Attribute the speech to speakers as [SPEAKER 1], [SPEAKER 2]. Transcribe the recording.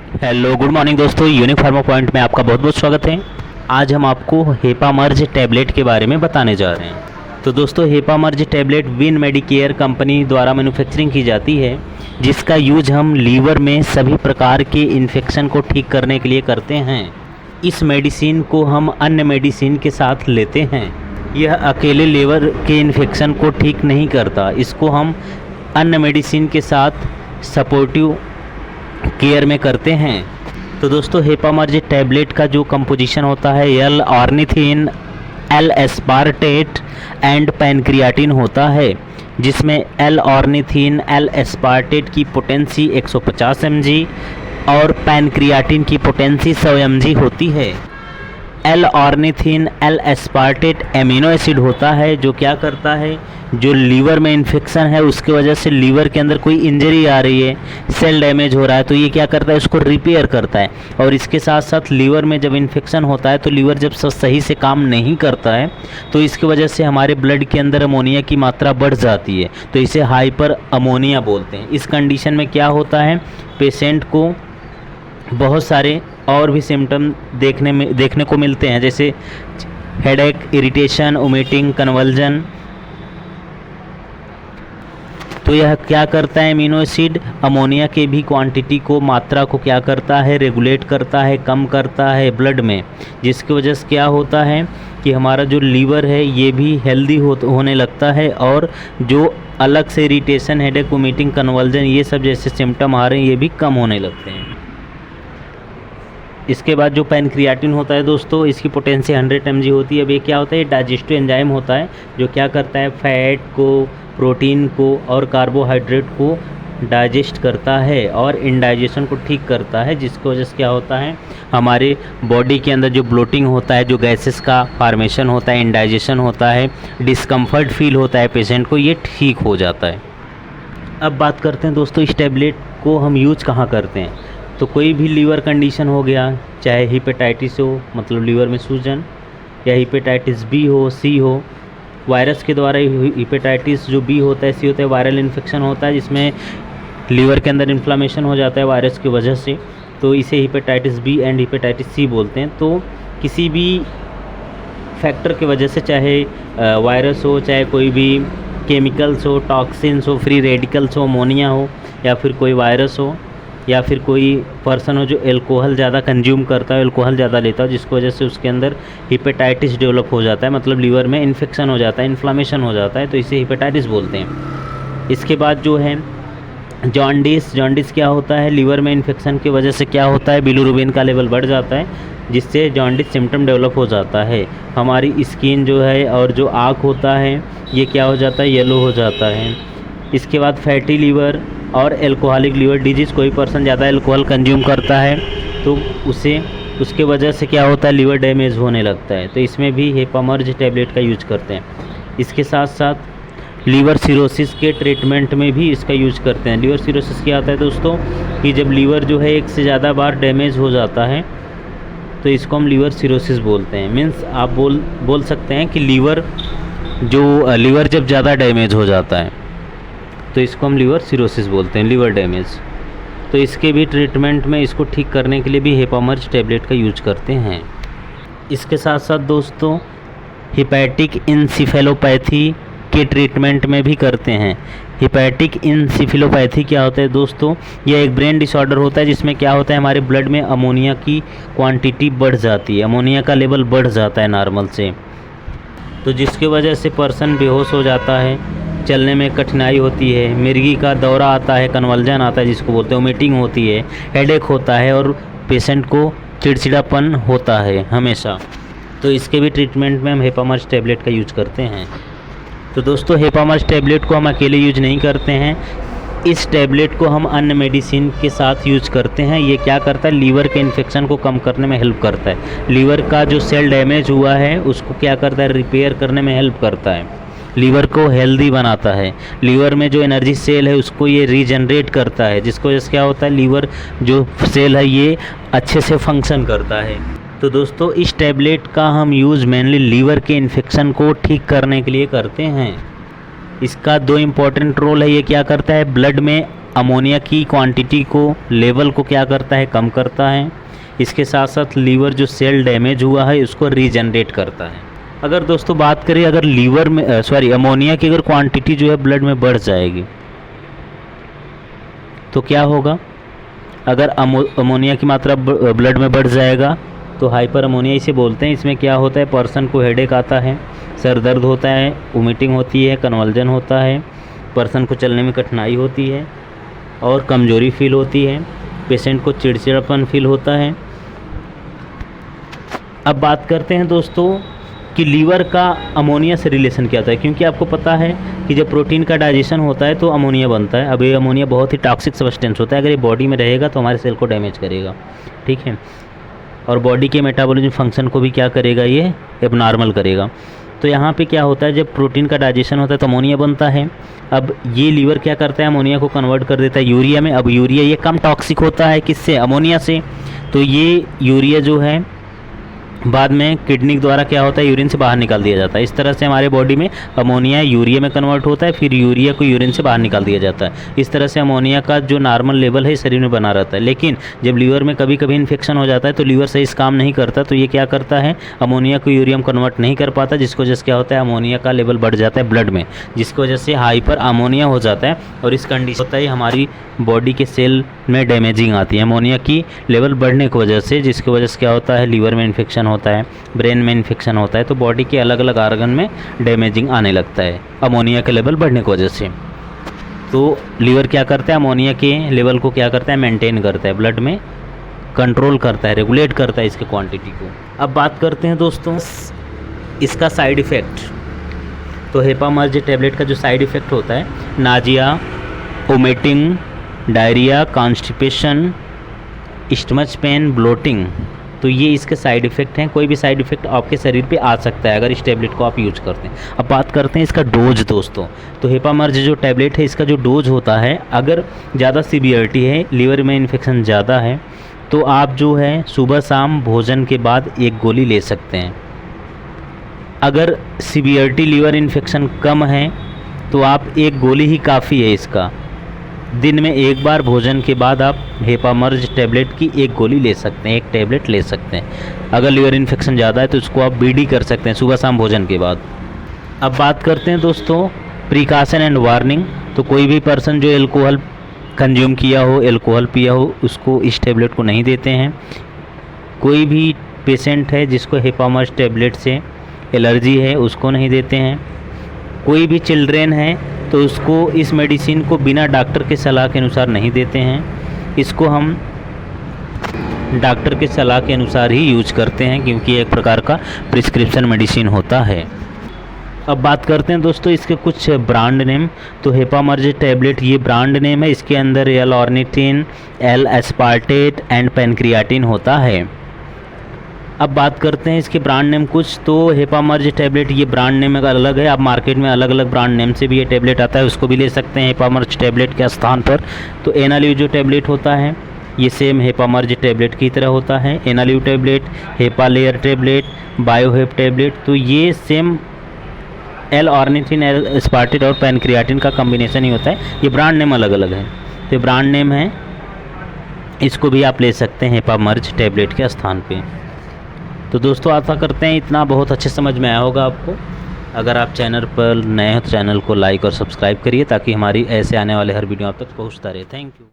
[SPEAKER 1] Hello good morning दोस्तों, unique pharma point में आपका बहुत बहुत स्वागत है। आज हम आपको हेपामर्ज टैबलेट के बारे में बताने जा रहे हैं। तो दोस्तों, हेपामर्ज टैबलेट विन मेडिकेयर कंपनी द्वारा मैन्युफैक्चरिंग की जाती है, जिसका यूज हम लीवर में सभी प्रकार के इन्फेक्शन को ठीक करने के लिए करते हैं। इस मेडिसिन को हम अन्य मेडिसिन के साथ लेते हैं। यह अकेले लीवर के इन्फेक्शन को ठीक नहीं करता, इसको हम अन्य मेडिसिन के साथ सपोर्टिव केयर में करते हैं। तो दोस्तों, हेपामर्ज टैबलेट का जो कंपोजिशन होता है L ornithine, L aspartate and pancreatin होता है, जिसमें एल ऑर्निथिन, एल एस्पार्टेट की पोटेंसी 150 mg और पैनक्रियाटिन की पोटेंसी 100 mg होती है। L ornithine, L aspartate amino acid होता है, जो क्या करता है, जो लीवर में इन्फेक्शन है उसके वजह से लीवर के अंदर कोई इंजरी आ रही है, सेल डैमेज हो रहा है, तो ये क्या करता है, उसको रिपेयर करता है। और इसके साथ साथ लीवर में जब इन्फेक्शन होता है तो लीवर जब सही से काम नहीं करता है तो इसकी वजह से हमारे ब्लड के अंदर अमोनिया की मात्रा बढ़ जाती है, तो इसे हाइपर अमोनिया बोलते हैं। इस कंडीशन में क्या होता है, पेशेंट को बहुत सारे और भी सिम्टम देखने को मिलते हैं, जैसे हेडेक, इरिटेशन, वोमिटिंग, कन्वल्जन। तो यह क्या करता है, अमीनो एसिड अमोनिया के भी क्वांटिटी को, मात्रा को क्या करता है, रेगुलेट करता है, कम करता है ब्लड में, जिसकी वजह से क्या होता है कि हमारा जो लीवर है ये भी हेल्दी होने लगता है, और जो अलग से इरिटेशन, हेडेक, वोमिटिंग, कन्वल्जन ये सब जैसे सिम्टम आ रहे हैं ये भी कम होने लगते हैं। इसके बाद जो पैनक्रियाटिन होता है दोस्तों, इसकी पोटेंसी 100 mg होती है। अब ये क्या होता है, डाइजेस्टिव एंजाइम होता है, जो क्या करता है, फैट को, प्रोटीन को और कार्बोहाइड्रेट को डाइजेस्ट करता है और इंडाइजेशन को ठीक करता है, जिसकी वजह से क्या होता है, हमारे बॉडी के अंदर जो ब्लोटिंग होता है, जो गैसेस का फॉर्मेशन होता है, इंडाइजेशन होता है, डिस्कम्फर्ट फील होता है पेशेंट को, ये ठीक हो जाता है। अब बात करते हैं दोस्तों, इस टैबलेट को हम यूज कहाँ करते हैं। तो कोई भी लीवर कंडीशन हो गया, चाहे हिपेटाइटिस हो, मतलब लीवर में सूजन, या हिपेटाइटिस बी हो, सी हो, वायरस के द्वारा हिपेटाइटिस जो बी होता है, सी होता है, वायरल इन्फेक्शन होता है, जिसमें लीवर के अंदर इन्फ्लामेशन हो जाता है वायरस की वजह से, तो इसे hepatitis B and hepatitis C बोलते हैं। तो किसी भी फैक्टर की वजह से, चाहे वायरस हो, चाहे कोई भी केमिकल्स हो, टॉक्सिन्स हो, फ्री रेडिकल्स हो, अमोनिया हो, या फिर कोई वायरस हो, या फिर कोई पर्सन हो जो एल्कोहल ज़्यादा कंज्यूम करता है, एल्कोहल ज़्यादा लेता है, जिसकी वजह से उसके अंदर हिपेटाइटिस डेवलप हो जाता है, मतलब लीवर में इन्फेक्शन हो जाता है, इन्फ्लामेशन हो जाता है, तो इसे हिपेटाइटिस बोलते हैं। इसके बाद जो है जॉन्डिस। जॉन्डिस क्या होता है, लीवर में इन्फेक्शन की वजह से क्या होता है, बिलिरुबिन का लेवल बढ़ जाता है, जिससे जॉन्डिस सिम्टम डेवलप हो जाता है। हमारी स्किन जो है और जो आँख होता है ये क्या हो जाता है, येलो हो जाता है। इसके बाद फैटी लीवर और एल्कोहलिक लीवर डिजीज़, कोई पर्सन ज़्यादा एल्कोहल कंज्यूम करता है तो उसके वजह से क्या होता है, लीवर डैमेज होने लगता है, तो इसमें भी हेपामर्ज टैबलेट का यूज करते हैं। इसके साथ साथ लीवर सिरोसिस के ट्रीटमेंट में भी इसका यूज करते हैं। लीवर सिरोसिस क्या आता है दोस्तों, कि जब लीवर जो है एक से ज़्यादा बार डैमेज हो जाता है तो इसको हम लीवर सिरोसिस बोलते हैं। मीन्स आप बोल सकते हैं कि लीवर जब ज़्यादा डैमेज हो जाता है तो इसको हम लीवर सिरोसिस बोलते हैं, लीवर डैमेज। तो इसके भी ट्रीटमेंट में, इसको ठीक करने के लिए भी हेपामर्ज टैबलेट का यूज करते हैं। इसके साथ साथ दोस्तों, हिपैटिक इंसेफेलोपैथी के ट्रीटमेंट में भी करते हैं। हिपैटिक इंसेफेलोपैथी क्या होता है दोस्तों, यह एक ब्रेन डिसऑर्डर होता है, जिसमें क्या होता है, हमारे ब्लड में अमोनिया की क्वांटिटी बढ़ जाती है, अमोनिया का लेवल बढ़ जाता है नॉर्मल से, तो जिसकी वजह से पर्सन बेहोश हो जाता है, चलने में कठिनाई होती है, मिर्गी का दौरा आता है, कन्वल्जन आता है जिसको बोलते हैं, वोमिटिंग होती है, हेडेक होता है और पेशेंट को चिड़चिड़ापन होता है हमेशा। तो इसके भी ट्रीटमेंट में हम हेपामर्ज टैबलेट का यूज करते हैं। तो दोस्तों, हेपामर्ज टैबलेट को हम अकेले यूज नहीं करते हैं, इस टैबलेट को हम अन्य मेडिसिन के साथ यूज करते हैं। ये क्या करता है, लीवर के इन्फेक्शन को कम करने में हेल्प करता है। लीवर का जो सेल डैमेज हुआ है उसको क्या करता है, रिपेयर करने में हेल्प करता है, लीवर को हेल्दी बनाता है। लीवर में जो एनर्जी सेल है उसको ये रीजनरेट करता है, जिसकी वजह से क्या होता है, लीवर जो सेल है ये अच्छे से फंक्शन करता है। तो दोस्तों, इस टैबलेट का हम यूज़ मेनली लीवर के इन्फेक्शन को ठीक करने के लिए करते हैं। इसका दो इम्पॉर्टेंट रोल है, ये क्या करता है, ब्लड में अमोनिया की क्वांटिटी को, लेवल को क्या करता है, कम करता है। इसके साथ साथ लीवर जो सेल डैमेज हुआ है उसको रीजनरेट करता है। अगर दोस्तों बात करें, अगर लीवर में अमोनिया की अगर क्वांटिटी जो है ब्लड में बढ़ जाएगी तो क्या होगा? अगर अमोनिया की मात्रा ब्लड में बढ़ जाएगा तो हाइपर अमोनिया इसे बोलते हैं। इसमें क्या होता है, पर्सन को हेडेक आता है, सर दर्द होता है, वोमिटिंग होती है, कन्वल्जन होता है, पर्सन को चलने में कठिनाई होती है और कमजोरी फील होती है, पेशेंट को चिड़चिड़ापन फील होता है। अब बात करते हैं दोस्तों कि लीवर का अमोनिया से रिलेशन क्या होता है, क्योंकि आपको पता है कि जब प्रोटीन का डाइजेशन होता है तो अमोनिया बनता है। अब ये अमोनिया बहुत ही टॉक्सिक सब्सटेंस होता है, अगर ये बॉडी में रहेगा तो हमारे सेल को डैमेज करेगा, ठीक है, और बॉडी के मेटाबॉलिज्म फंक्शन को भी क्या करेगा, ये एबनॉर्मल करेगा। तो यहाँ पे क्या होता है, जब प्रोटीन का डाइजेशन होता है तो अमोनिया बनता है। अब ये लीवर क्या करता है, अमोनिया को कन्वर्ट कर देता है यूरिया में। अब यूरिया ये कम टॉक्सिक होता है किससे, अमोनिया से। तो ये यूरिया जो है बाद में किडनी द्वारा क्या होता है, यूरिन से बाहर निकाल दिया जाता है। इस तरह से हमारे बॉडी में अमोनिया यूरिया में कन्वर्ट होता है, फिर यूरिया को यूरिन से बाहर निकाल दिया जाता है। इस तरह से अमोनिया का जो नॉर्मल लेवल है शरीर में बना रहता है। लेकिन जब लीवर में कभी कभी इन्फेक्शन हो जाता है तो लीवर सही से काम नहीं करता, तो ये क्या करता है, अमोनिया को यूरिया में कन्वर्ट नहीं कर पाता, जिसकी वजह से क्या होता है, अमोनिया का लेवल बढ़ जाता है ब्लड में, जिसकी वजह से हाइपर अमोनिया हो जाता है। और इस कंडीशन होता है हमारी बॉडी के सेल में डैमेजिंग आती है अमोनिया की लेवल बढ़ने की वजह से, जिसकी वजह से क्या होता है, लीवर में इन्फेक्शन होता है, ब्रेन में इन्फेक्शन होता है, तो बॉडी के अलग अलग ऑर्गन में डैमेजिंग आने लगता है अमोनिया के लेवल बढ़ने की वजह से। तो लीवर क्या करता है, अमोनिया के लेवल को क्या करता है, मेंटेन करता है, ब्लड में कंट्रोल करता है, रेगुलेट करता है इसके क्वांटिटी को। अब बात करते हैं दोस्तों इसका साइड इफ़ेक्ट। तो हेपामर्ज टैबलेट का जो साइड इफ़ेक्ट होता है, nausea, vomiting, diarrhoea, constipation, stomach pain, bloating, तो ये इसके साइड इफ़ेक्ट हैं। कोई भी साइड इफ़ेक्ट आपके शरीर पे आ सकता है अगर इस टैबलेट को आप यूज करते हैं। अब बात करते हैं इसका डोज दोस्तों। तो हेपामर्ज जो टैबलेट है इसका जो डोज होता है, अगर ज़्यादा सीवियरिटी है, लीवर में इन्फेक्शन ज़्यादा है, तो आप जो है सुबह शाम भोजन के बाद एक गोली ले सकते हैं। अगर सीवियरिटी लीवर इन्फेक्शन कम है तो आप एक गोली ही काफ़ी है इसका। दिन में एक बार भोजन के बाद आप हेपामर्ज टैबलेट की एक गोली ले सकते हैं, एक टैबलेट ले सकते हैं। अगर लीवर इन्फेक्शन ज़्यादा है तो उसको आप बीडी कर सकते हैं सुबह शाम भोजन के बाद। अब बात करते हैं दोस्तों प्रिकॉशन एंड वार्निंग। तो कोई भी पर्सन जो एल्कोहल कंज्यूम किया हो, एल्कोहल पिया हो, उसको इस टैबलेट को नहीं देते हैं। कोई भी पेशेंट है जिसको हेपामर्ज टैबलेट से एलर्जी है उसको नहीं देते हैं। कोई भी चिल्ड्रेन है तो उसको इस मेडिसिन को बिना डॉक्टर के सलाह के अनुसार नहीं देते हैं। इसको हम डॉक्टर के सलाह के अनुसार ही यूज करते हैं, क्योंकि एक प्रकार का प्रिस्क्रिप्शन मेडिसिन होता है। अब बात करते हैं दोस्तों इसके कुछ ब्रांड नेम। तो हेपामर्ज टैबलेट ये ब्रांड नेम है, इसके अंदर L ornithine, L aspartate and pancreatin होता है। अब बात करते हैं इसके ब्रांड नेम कुछ। तो हेपामर्ज टैबलेट ये ब्रांड नेम अलग है, आप मार्केट में अलग अलग ब्रांड नेम से भी ये टैबलेट आता है, उसको भी ले सकते हैं हेपामर्ज टैबलेट के स्थान पर। तो एनाल्यू जो टैबलेट होता है ये सेम हेपामर्ज टैबलेट की तरह होता है। एनाल्यू टैबलेट, हेपालेयर टैबलेट, बायोहेप टैबलेट, तो ये same L ornithine, L aspartate और पेनक्रियाटिन का कम्बिनेशन ही होता है। ये ब्रांड नेम अलग अलग है, तो ये ब्रांड नेम है, इसको भी आप ले सकते हैं हेपामर्ज टैबलेट के स्थान पे। तो दोस्तों आशा करते हैं इतना बहुत अच्छे समझ में आया होगा आपको। अगर आप चैनल पर नए हैं तो चैनल को लाइक और सब्सक्राइब करिए, ताकि हमारी ऐसे आने वाले हर वीडियो आप तक पहुंचता रहे। Thank you.